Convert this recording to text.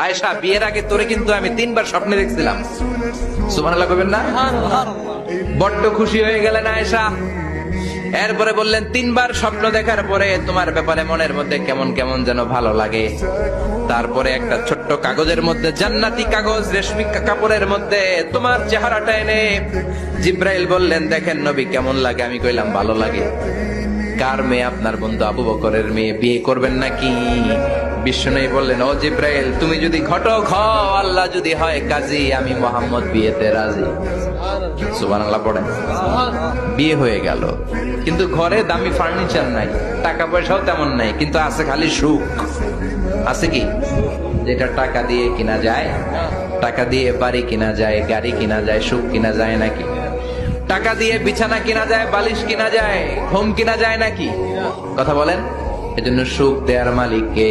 আয়েশা, বিয়ের আগে তোরে কিন্তু আমি 3বার স্বপ্নে দেখছিলাম। সুবহানাল্লাহ কইবেন না? বড্ড খুশি হয়ে গেলেন আয়েশা। এরপরে বললেন, 3বার স্বপ্ন দেখার পরে তোমার ব্যাপারে মনের মধ্যে কেমন কেমন যেন ভালো লাগে। তারপরে একটা ছোট্ট কাগজের মধ্যে, জান্নাতি কাগজ, রেশমি কাপড়ের মধ্যে তোমার চেহারাটা এনে জিব্রাইল বললেন, দেখেন নবী কেমন লাগে। আমি কইলাম ভালো লাগে। কার মেয়ে? আপনার বন্ধু আবু বকরের মেয়ে। বিয়ে করবেন নাকি? বিশ্বনবী বললেন, ও জিব্রাইল, তুমি যদি ঘটক হও, আল্লাহ যদি হয় কাজী, আমি মোহাম্মদ বিয়েতে রাজি। সুবহানাল্লাহ পড়েন। বিয়ে হয়ে গেল, কিন্তু ঘরে দামি ফার্নিচার নাই, টাকা পয়সাও তেমন নাই, কিন্তু আছে খালি সুখ। আছে কি? যেটা টাকা দিয়ে কিনা যায়। টাকা দিয়ে বাড়ি কিনা যায়, গাড়ি কিনা যায়, সুখ কিনা যায় নাকি? টাকা দিয়ে বিছানা কিনা যায়, বালিশ কিনা যায়, ঘুম কিনা যায় নাকি? কথা বলেন। এজন্য সুখ দেয়ার মালিক কে?